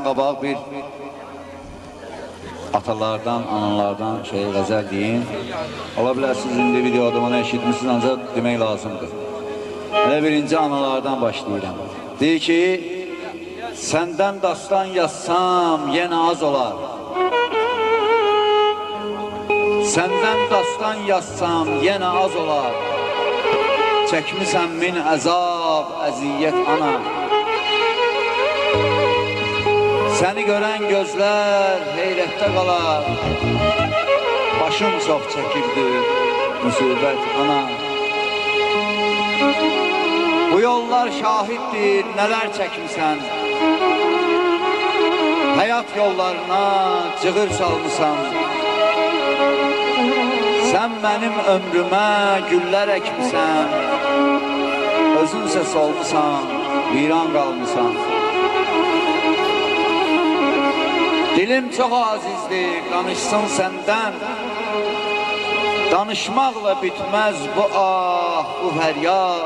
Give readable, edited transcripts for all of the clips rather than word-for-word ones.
qabaq bir atalardan, analardan qəzəl deyim. Ola bilər siz indi videoda onu eşitmişsiniz, ancaq demək lazımdır. Elə birinci analardan başlayıram. Deyir ki, səndən dastan yazsam yenə az olar. Səndən dastan yazsam yenə az olar. Çəkmisən min əzab, əziyyət ana. Səni görən gözlər heyrətdə qalar. Başım çox çəkirdi, müsibət ana. Bu yollar şahiddir, nələr çəkmisən. Həyat yollarına cığır salmışsan. Sən mənim ömrümə güllər əkmisən. Özünsə solmusan, viran qalmışsan. Dilim çox azizdir, danışsın səndən. Danışmaqla bitməz bu ah, bu fəryad.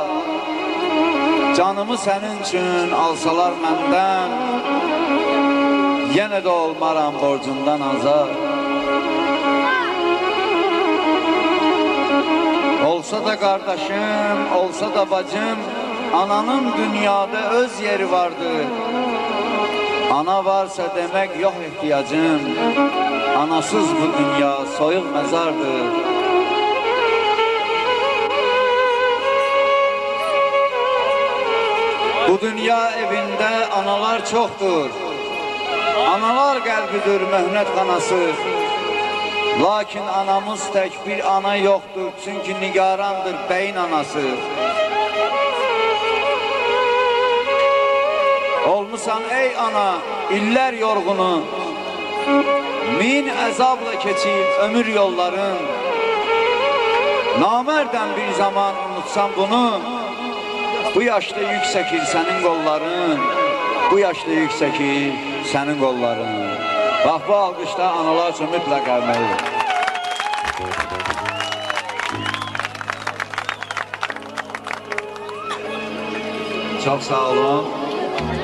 Canımı sənin üçün alsalar məndən, yenə də olmaram borcundan azad. Olsa da qardaşım, olsa da bacım, ananın dünyada öz yeri vardır. Ana varsa demək yox ehtiyacım, anasız bu dünya soyuq məzardır. Bu dünya evində analar çoxdur, analar qəlbidir möhnət xanası. Lakin anamız tək bir ana yoxdur, çünki nigarandır bəyin anası. Olmusan ey ana, illər yorğunu, min əzabla keçir ömür yolların. Namərdən bir zaman unutsan bunu, bu yaşda yüksəkir sənin qolların, bu yaşda yüksəkir sənin qolların. Bax, bu alqışda analar üçün mütləq gəlməlidir. Çox sağ olun.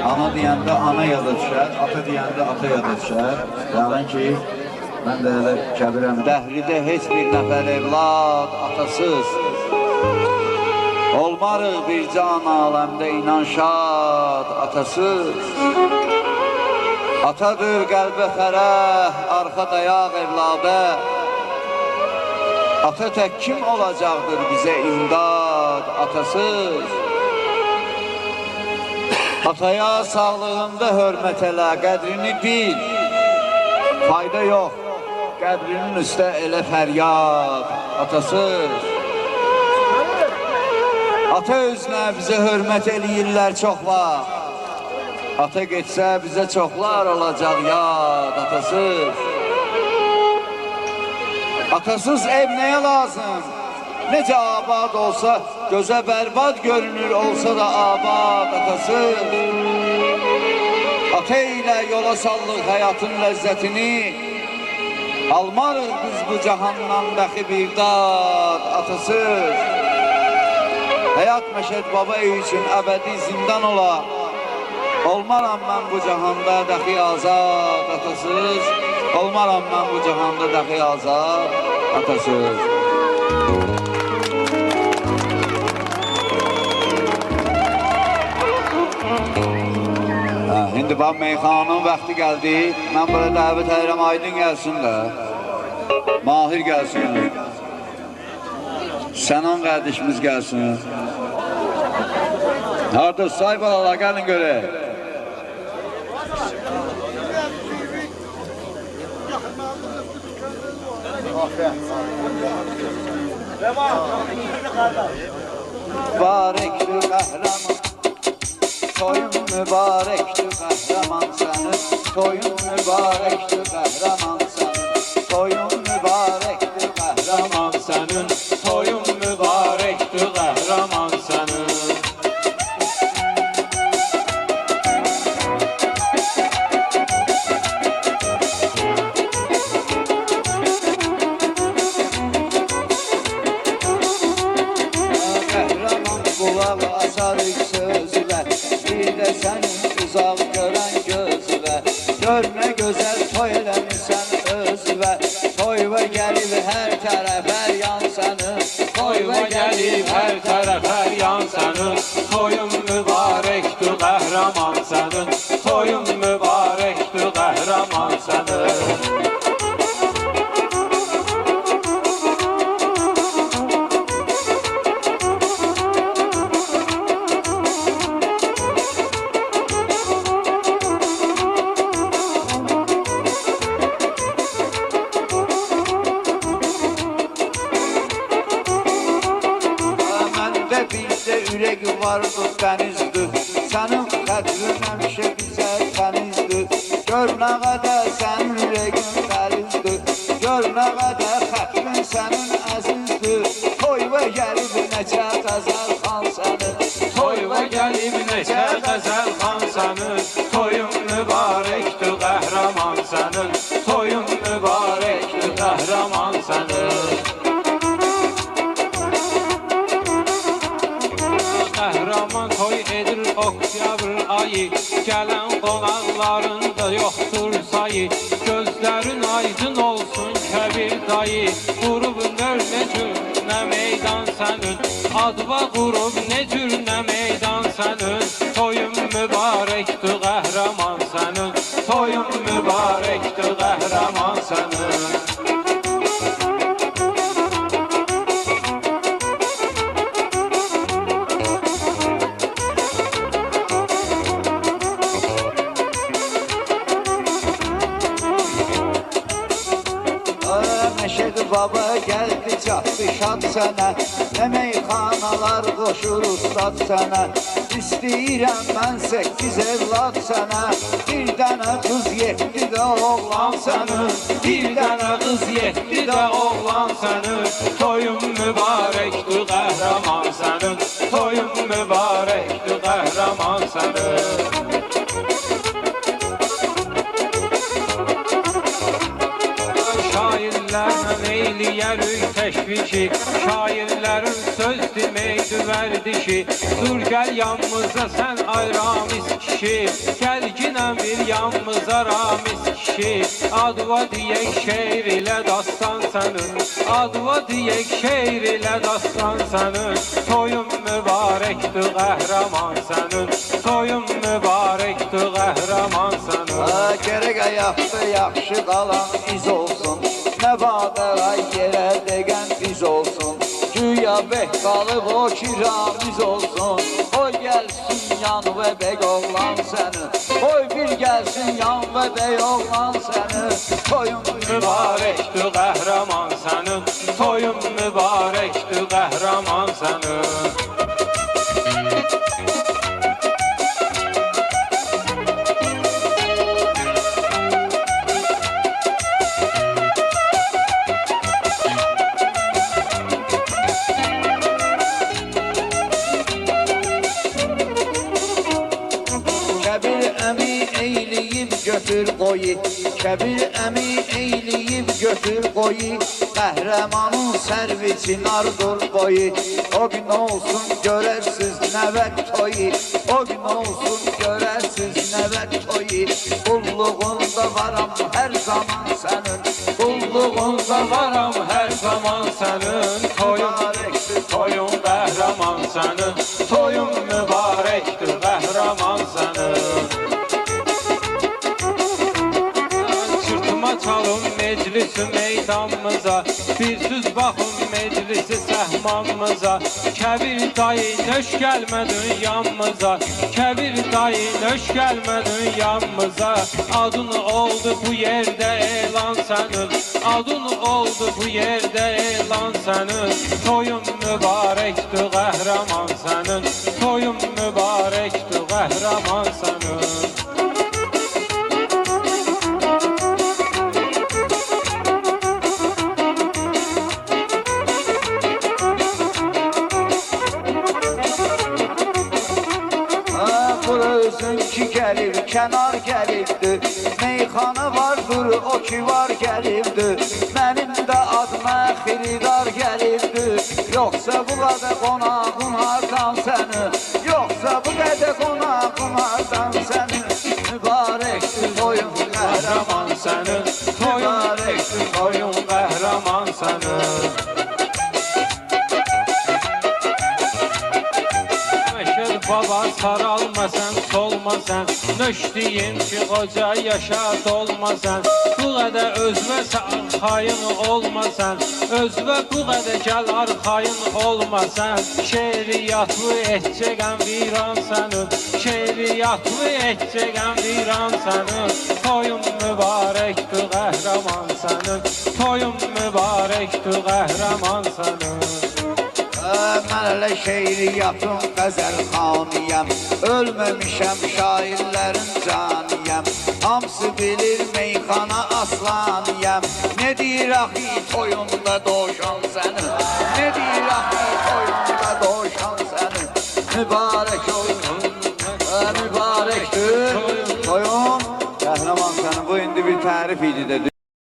Ana deyəndə ana yada düşər, ata deyəndə ata yada düşər. Yəni ki, mən də elə kəbirəm. Dəhridə heç bir nəfər evlad, atasız. Olmarıq bir can aləmdə inan şad, atasız. Atadır qəlbə fərəh, arxa dayaq evladə. Ata tək kim olacaqdır bizə imdad, atasız. Ataya sağlığında hörmət elə, qədrini bil. Fayda yox, qəbrinin üstə elə fəryad, atasız. Ata özünə bizə hörmət eləyirlər çox vaxt. Ata geçsə bizə çoxlar olacaq yad, atasız. Atasız ev nəyə lazım? Necə abad olsa, gözə bərbad görünür olsa da abad, atasız. Ata ilə yola sallıq həyatın ləzzətini, almarıq biz bu cahandan dəxi bir dad, atasız. Həyat Məşəd baba üçün əbədi zindan ola. Olmaram mən bu cahanda dəxi azad, atasız. Olmaram mən bu cahanda dəxi azad, atasız. İndi bax, meyxanın vaxtı gəldi. Mən burada dəvət edirəm, Aydın gəlsin də. Mahir gəlsin. Sənan qardaşımız gəlsin. Harada say balalar, gəlin görək. Mübarəkdir qəhrəman, toyun mübarəkdir qəhrəman sənin, toyun mübarəkdir qəhrəman sənin, toyun mübarəkdir qəhrəman sənin, toyun mübarəkdir qəhrəman sənin. Qulağı asarıq sözülə, bir də sənin uzaq görən gözülə. Gör nə gözəl toy eləmişsən özünə. Toyva gəlib hər tərəf hər yan sənin. Toyva gəlib hər tərəf hər yan sənin. Toyun mübarəkdir qəhrəman sənin. Toyun mübarəkdir qəhrəman sənin. Bizdə ürək vardı dənizdir. Sənin xətrin həmişə bizə tənizdir. Gör nə qədər sənin ürəyin qəlizdir. Gör nə qədər xətrin sənin əzizdir. Toyva gəlib neçə qəzəl xan sənin. Toyva gəlib neçə qəzəl xan sənin. Toyun mübarəkdir qəhrəman sənin. Toyun mübarəkdir qəhrəman sənin. Qəhrəman toy edir oktyabr ayı. Gələn qonaqların da yoxdur sayı. Gözlərin aydın olsun Kəbir dayı. Qurub nə cür nə meydan sənin. Adva qurub nə cür nə meydan sənin. Toyun mübarəkdir qəhrəman sənin. Toyun mübarəkdir qəhrəman sənin. Məşəd baba gəldi çatdı şad sənə. Nə meyxanalar qoşur ustad sənə. İstəyirəm mən 8 evlad sənə. Bir dənə qız 7 də oğlan sənin. Bir dənə qız 7 də oğlan sənin. Toyun mübarəkdir qəhrəman sənin. Toyun mübarəkdir qəhrəman sənin. Şairlərlə eyləyərik təşvişi. Şairlərin söz deməkdir vərdişi. Dur gəl yanımıza sən ay Ramiz kişi. Gəl ginən bir yanımıza Ramiz kişi. Adva deyək şeir ilə dastan sənin. Adva deyək şeir ilə dastan sənin. Toyun mübarəkdir qəhrəman sənin. Toyun mübarəkdir qəhrəman sənin. Gərək ayaqda yaxşı qalan iz olsun. Nə badəğay yerə degən biz olsun. Güya beh qalıb o ki Ramiz olsun. Oy gəlsin yan və bək oğlan sənin. Oy bir gəlsin yan və bək oğlan sənin. Toyun mübarəkdir qəhrəman sənin. Toyun mübarəkdir qəhrəman sənin. Götür qoyu, Kəbir əmi eyləyib götür qoyu. Qəhrəmanın sərvi çinardır boyu. O gün olsun görərsiz nəvət toyu. O gün olsun görərsiz nəvət toyu. Qulluğunda varam hər zaman sənin. Qulluğunda varam hər zaman sənin. Toyun, toyun qəhrəman sənin. Toyun mübarəkdir qəhrəman sənin. Çalın meclisi meydanımıza. Bir süz baxın meclisi səhmanımıza. Kəbir dayı nöş gəlmədin yanımıza. Kəbir dayı nöş gəlmədin yanımıza. Adın oldu bu yerdə elan sənin. Adın oldu bu yerdə elan sənin. Toyun mübarəkdir qəhrəman sənin. Toyun mübarəkdir qəhrəman sənin. Ki gəlib, kənar gəlibdir. Meyxana vardır, o ki var gəlibdir. Mənim də adıma xiridar gəlibdir. Yoxsa bu qədər qonağın hardan səni. Yoxsa bu qədər qonağın hardan səni. Mübarəkdir toyun sənin, toyun mübarəkdir, toyun qəhrəman sənin. Məşəd baba saralmasan, solmasan, nöşdiyim ki, qoca yaşa dolmasan, bu qədər özvə arxayın olmasan, özvə bu qədər gəl arxayın olmasan, şeiriyyatlı etcəgən viran sənin, şeiriyyatlı etcəgən viran sənin, toyun mübarəkdir, qəhrəman sənin, toyun mübarəkdir, qəhrəman sənin. Mən elə şeiriyyatın qəzəlxaniyəm, ölməmişəm şairlərin caniyəm, hamısı bilir meyxana aslaniyəm. Ne deyir axı toyunda doğuşan sənin, ne deyir axı toyunda doğuşan sənin, mübarək olsun, mübarəkdir toyun. Qəhrəman sənin, bu indi bir tərif idi də.